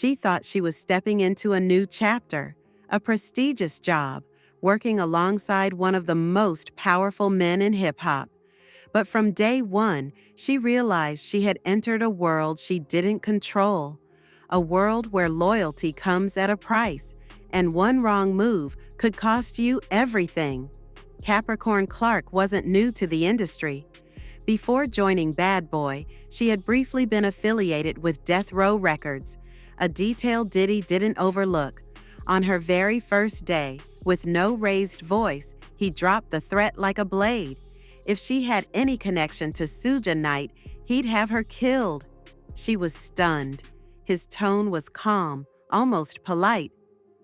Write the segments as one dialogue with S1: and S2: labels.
S1: She thought she was stepping into a new chapter, a prestigious job, working alongside one of the most powerful men in hip-hop. But from day one, she realized she had entered a world she didn't control, a world where loyalty comes at a price, and one wrong move could cost you everything. Capricorn Clark wasn't new to the industry. Before joining Bad Boy, she had briefly been affiliated with Death Row Records, a detail Diddy didn't overlook. On her very first day, with no raised voice, he dropped the threat like a blade. If she had any connection to Suge Knight, he'd have her killed. She was stunned. His tone was calm, almost polite,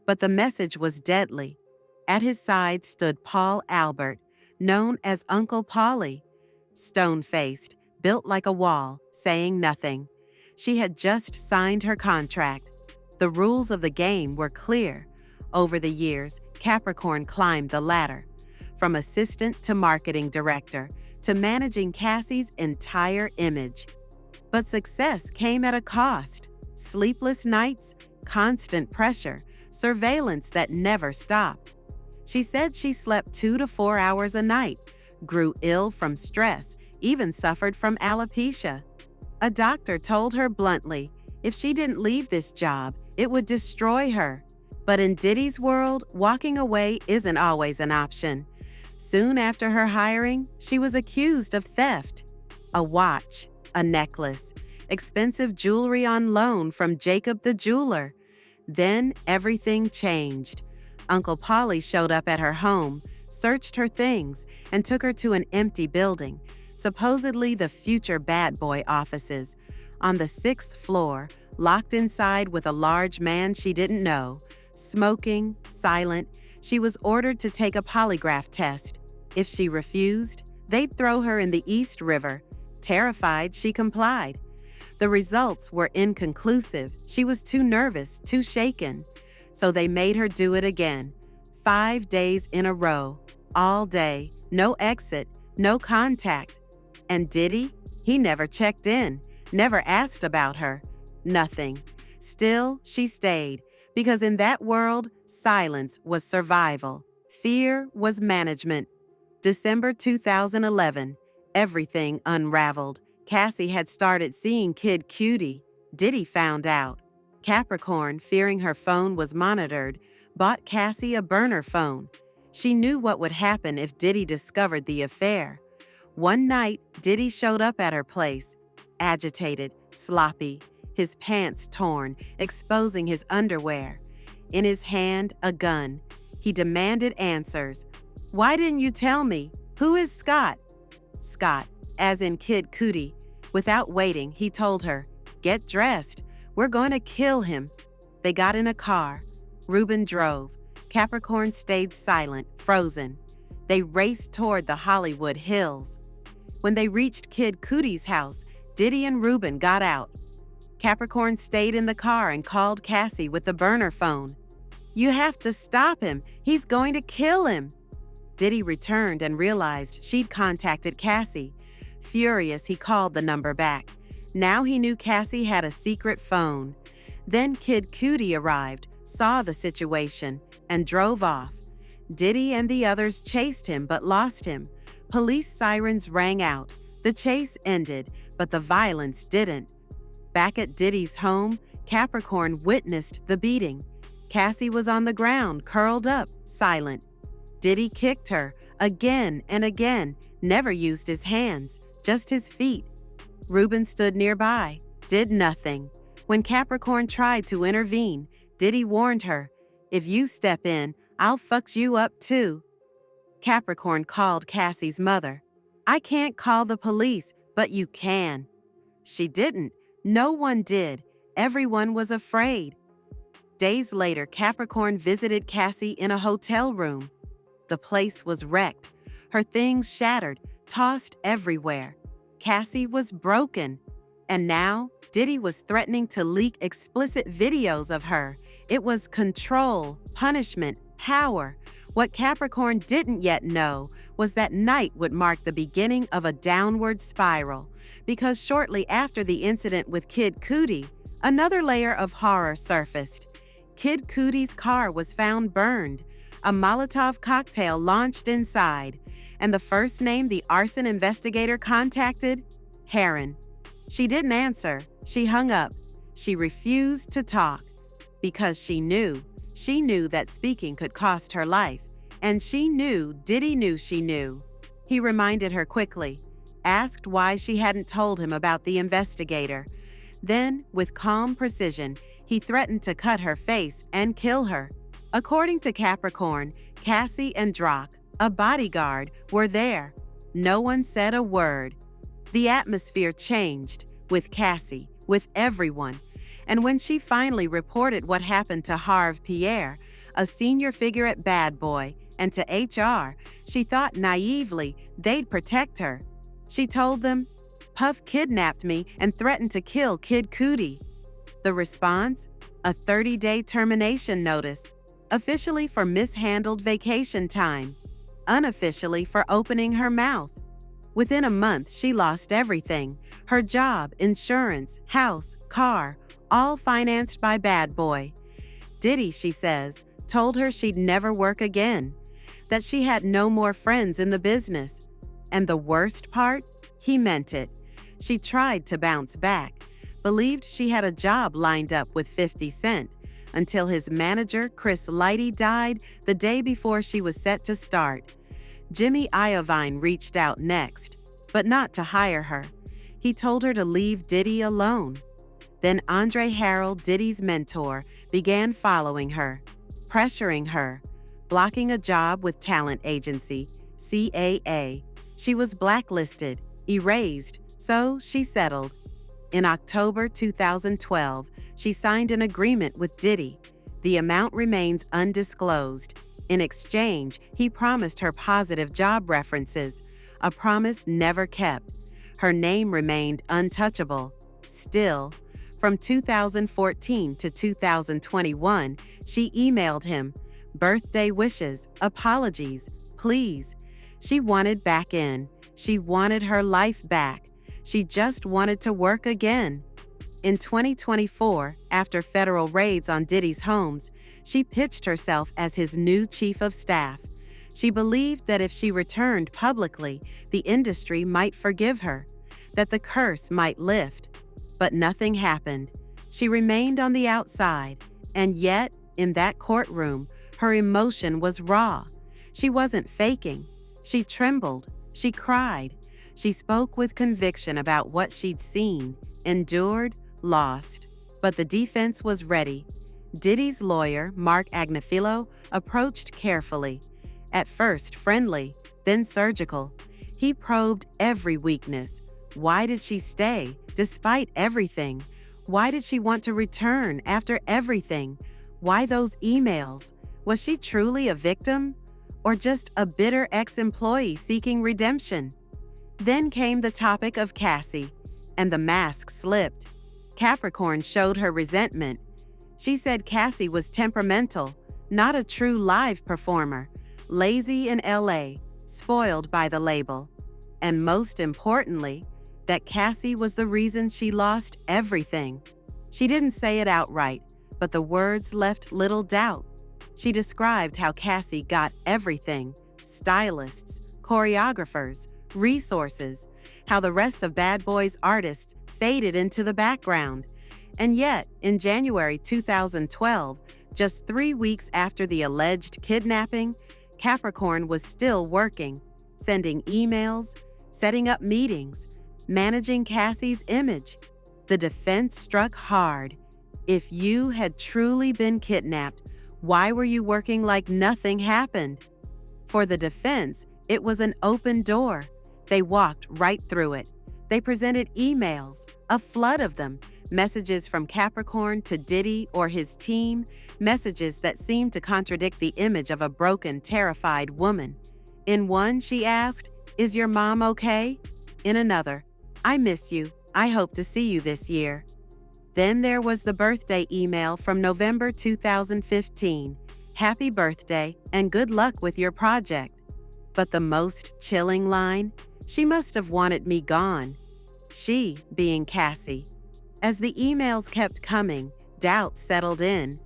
S1: but the message was deadly. At his side stood Paul Albert, known as Uncle Paulie, stone-faced, built like a wall, saying nothing. She had just signed her contract. The rules of the game were clear. Over the years, Capricorn climbed the ladder, from assistant to marketing director, to managing Cassie's entire image. But success came at a cost. Sleepless nights, constant pressure, surveillance that never stopped. She said she slept 2 to 4 hours a night, grew ill from stress, even suffered from alopecia. A doctor told her bluntly, if she didn't leave this job, it would destroy her. But in Diddy's world, walking away isn't always an option. Soon after her hiring, she was accused of theft. A watch, a necklace, expensive jewelry on loan from Jacob the jeweler. Then everything changed. Uncle Paulie showed up at her home, searched her things, and took her to an empty building, supposedly the future Bad Boy offices. On the 6th floor, locked inside with a large man she didn't know, smoking, silent, she was ordered to take a polygraph test. If she refused, they'd throw her in the East River. Terrified, she complied. The results were inconclusive. She was too nervous, too shaken. So they made her do it again. 5 days in a row, all day, no exit, no contact. And Diddy? He never checked in, never asked about her. Nothing. Still, she stayed, because in that world, silence was survival. Fear was management. December 2011, everything unraveled. Cassie had started seeing Kid Cudi. Diddy found out. Capricorn, fearing her phone was monitored, bought Cassie a burner phone. She knew what would happen if Diddy discovered the affair. One night, Diddy showed up at her place, agitated, sloppy, his pants torn, exposing his underwear. In his hand, a gun. He demanded answers. Why didn't you tell me? Who is Scott? Scott, as in Kid Cudi. Without waiting, he told her, get dressed. We're going to kill him. They got in a car. Ruben drove. Capricorn stayed silent, frozen. They raced toward the Hollywood Hills. When they reached Kid Cudi's house, Diddy and Ruben got out. Capricorn stayed in the car and called Cassie with the burner phone. You have to stop him. He's going to kill him. Diddy returned and realized she'd contacted Cassie. Furious, he called the number back. Now he knew Cassie had a secret phone. Then Kid Cudi arrived, saw the situation, and drove off. Diddy and the others chased him but lost him. Police sirens rang out. The chase ended, but the violence didn't. Back at Diddy's home, Capricorn witnessed the beating. Cassie was on the ground, curled up, silent. Diddy kicked her, again and again, never used his hands, just his feet. Ruben stood nearby, did nothing. When Capricorn tried to intervene, Diddy warned her, if you step in, I'll fuck you up too. Capricorn called Cassie's mother. I can't call the police, but you can. She didn't. No one did. Everyone was afraid. Days later, Capricorn visited Cassie in a hotel room. The place was wrecked. Her things shattered, tossed everywhere. Cassie was broken. And now, Diddy was threatening to leak explicit videos of her. It was control, punishment, power. What Capricorn didn't yet know was that night would mark the beginning of a downward spiral, because shortly after the incident with Kid Cudi, Another layer of horror surfaced. Kid Cootie's car was found burned, a Molotov cocktail launched inside, and the first name the arson investigator contacted? Heron. She didn't answer. She hung up. She refused to talk because she knew that speaking could cost her life, and she knew Diddy knew she knew. He reminded her quickly, asked why she hadn't told him about the investigator. Then, with calm precision, he threatened to cut her face and kill her. According to Capricorn, Cassie and Drock, a bodyguard, were there. No one said a word. The atmosphere changed, with Cassie, with everyone. And when she finally reported what happened to Harve Pierre, a senior figure at Bad Boy, and to HR, she thought naively they'd protect her. She told them, "Puff kidnapped me and threatened to kill Kid Cootie." The response? A 30-day termination notice, officially for mishandled vacation time, unofficially for opening her mouth. Within a month, she lost everything: her job, insurance, house, car, all financed by Bad Boy. Diddy, she says, told her she'd never work again, that she had no more friends in the business. And the worst part? He meant it. She tried to bounce back, believed she had a job lined up with 50 Cent, until his manager, Chris Lighty, died the day before she was set to start. Jimmy Iovine reached out next, but not to hire her. He told her to leave Diddy alone. Then Andre Harrell, Diddy's mentor, began following her, pressuring her, blocking a job with talent agency, CAA. She was blacklisted, erased, so she settled. In October 2012, she signed an agreement with Diddy. The amount remains undisclosed. In exchange, he promised her positive job references, a promise never kept. Her name remained untouchable. Still, from 2014 to 2021, she emailed him birthday wishes, apologies, pleas. She wanted back in. She wanted her life back. She just wanted to work again. In 2024, after federal raids on Diddy's homes, she pitched herself as his new chief of staff. She believed that if she returned publicly, the industry might forgive her, that the curse might lift. But nothing happened. She remained on the outside, and yet, in that courtroom, her emotion was raw. She wasn't faking. She trembled. She cried. She spoke with conviction about what she'd seen, endured, lost. But the defense was ready. Diddy's lawyer, Mark Agnifilo, approached carefully. At first friendly, then surgical. He probed every weakness. Why did she stay, despite everything? Why did she want to return after everything? Why those emails? Was she truly a victim? Or just a bitter ex-employee seeking redemption? Then came the topic of Cassie, and the mask slipped. Capricorn showed her resentment. She said Cassie was temperamental, not a true live performer, lazy in LA, spoiled by the label. And most importantly, that Cassie was the reason she lost everything. She didn't say it outright, but the words left little doubt. She described how Cassie got everything: stylists, choreographers, resources, how the rest of Bad Boy's artists faded into the background. And yet, in January 2012, just 3 weeks after the alleged kidnapping, Capricorn was still working, sending emails, setting up meetings, managing Cassie's image. The defense struck hard. If you had truly been kidnapped, why were you working like nothing happened? For the defense, it was an open door. They walked right through it. They presented emails, a flood of them, messages from Capricorn to Diddy or his team, messages that seemed to contradict the image of a broken, terrified woman. In one, she asked, "Is your mom okay?" In another, "I miss you. I hope to see you this year." Then there was the birthday email from November 2015. "Happy birthday and good luck with your project." But the most chilling line, "She must have wanted me gone." She being Cassie. As the emails kept coming, doubt settled in.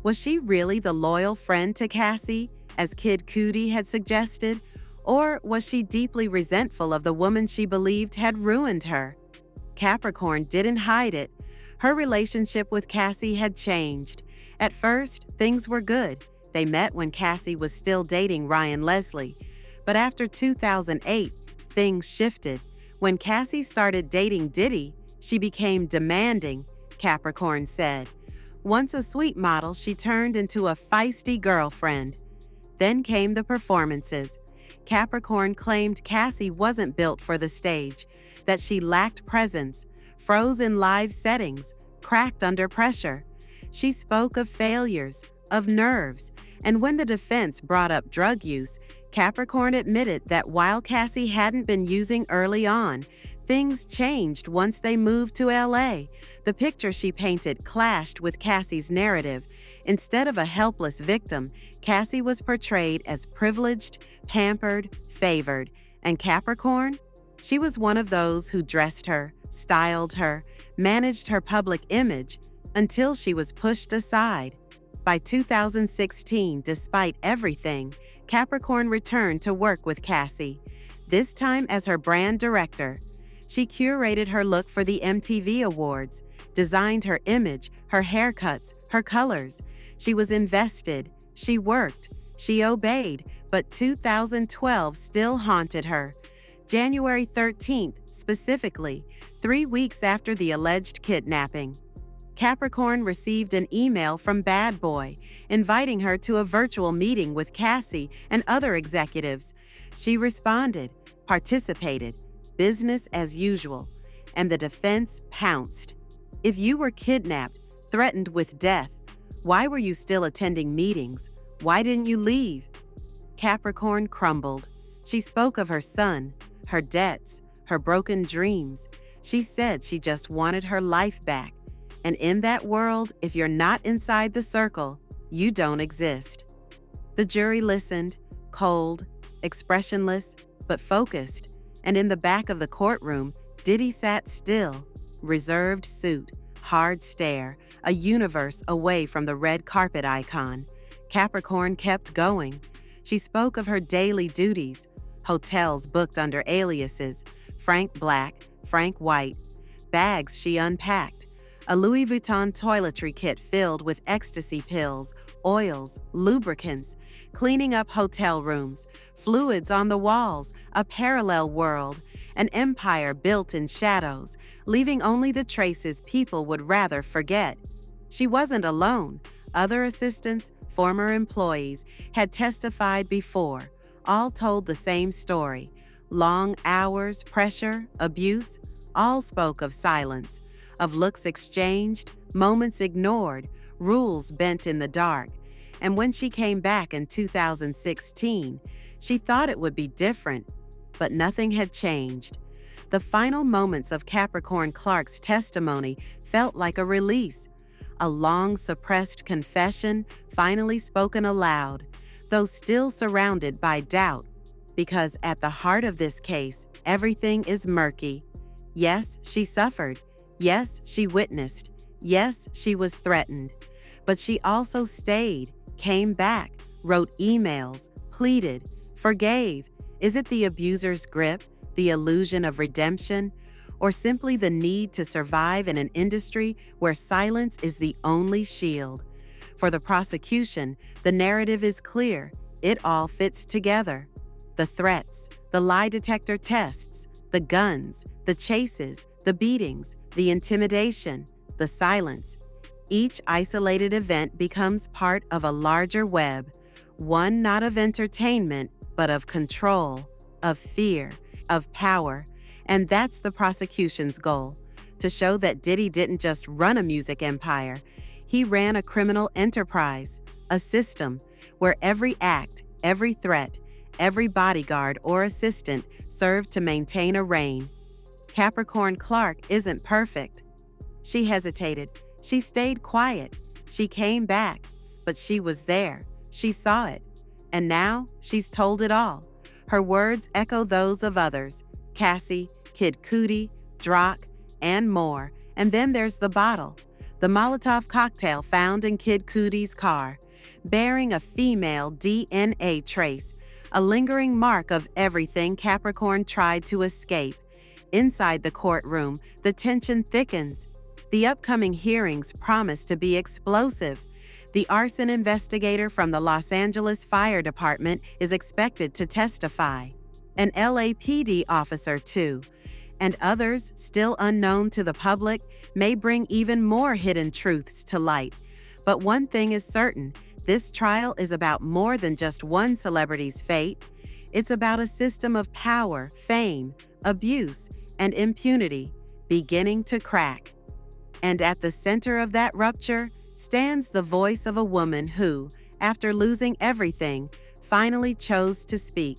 S1: Was she really the loyal friend to Cassie, as Kid Cudi had suggested? Or was she deeply resentful of the woman she believed had ruined her? Capricorn didn't hide it. Her relationship with Cassie had changed. At first, things were good. They met when Cassie was still dating Ryan Leslie. But after 2008, things shifted. When Cassie started dating Diddy, she became demanding, Capricorn said. Once a sweet model, she turned into a feisty girlfriend. Then came the performances. Capricorn claimed Cassie wasn't built for the stage, that she lacked presence, froze in live settings, cracked under pressure. She spoke of failures, of nerves, and when the defense brought up drug use, Capricorn admitted that while Cassie hadn't been using early on, things changed once they moved to LA. The picture she painted clashed with Cassie's narrative. Instead of a helpless victim, Cassie was portrayed as privileged, pampered, favored. And Capricorn? She was one of those who dressed her, styled her, managed her public image until she was pushed aside. By 2016, despite everything, Capricorn returned to work with Cassie, this time as her brand director. She curated her look for the MTV Awards, designed her image, her haircuts, her colors. She was invested, she worked, she obeyed, but 2012 still haunted her. January 13th, specifically, 3 weeks after the alleged kidnapping. Capricorn received an email from Bad Boy, inviting her to a virtual meeting with Cassie and other executives. She responded, participated, business as usual, and the defense pounced. If you were kidnapped, threatened with death, why were you still attending meetings? Why didn't you leave? Capricorn crumbled. She spoke of her son, her debts, her broken dreams. She said she just wanted her life back. And in that world, if you're not inside the circle, you don't exist. The jury listened, cold, expressionless, but focused. And in the back of the courtroom, Diddy sat still, reserved suit, hard stare, a universe away from the red carpet icon. Capricorn kept going. She spoke of her daily duties, hotels booked under aliases, Frank Black, Frank White, bags she unpacked, a Louis Vuitton toiletry kit filled with ecstasy pills, oils, lubricants, cleaning up hotel rooms, fluids on the walls, a parallel world, an empire built in shadows, leaving only the traces people would rather forget. She wasn't alone. Other assistants, former employees, had testified before. All told the same story. Long hours, pressure, abuse, all spoke of silence, of looks exchanged, moments ignored, rules bent in the dark. And when she came back in 2016, she thought it would be different, but nothing had changed. The final moments of Capricorn Clark's testimony felt like a release, a long-suppressed confession finally spoken aloud, though still surrounded by doubt, because at the heart of this case, everything is murky. Yes, she suffered. Yes, she witnessed. Yes, she was threatened. But she also stayed, came back, wrote emails, pleaded, forgave. Is it the abuser's grip, the illusion of redemption, or simply the need to survive in an industry where silence is the only shield? For the prosecution, the narrative is clear. It all fits together. The threats, the lie detector tests, the guns, the chases, the beatings, the intimidation, the silence. Each isolated event becomes part of a larger web, one not of entertainment, but of control, of fear, of power. And that's the prosecution's goal, to show that Diddy didn't just run a music empire. He ran a criminal enterprise, a system where every act, every threat, every bodyguard or assistant served to maintain a reign. Capricorn Clark isn't perfect. She hesitated. She stayed quiet. She came back, but she was there. She saw it. And now she's told it all. Her words echo those of others, Cassie, Kid Cudi, Drock, and more, And then there's the bottle, the Molotov cocktail found in Kid Cudi's car, bearing a female DNA trace, a lingering mark of everything Capricorn tried to escape. Inside the courtroom, the tension thickens. The upcoming hearings promise to be explosive. The arson investigator from the Los Angeles Fire Department is expected to testify. An LAPD officer, too, and others still unknown to the public may bring even more hidden truths to light. But one thing is certain, this trial is about more than just one celebrity's fate. It's about a system of power, fame, abuse, and impunity beginning to crack. And at the center of that rupture stands the voice of a woman who, after losing everything, finally chose to speak.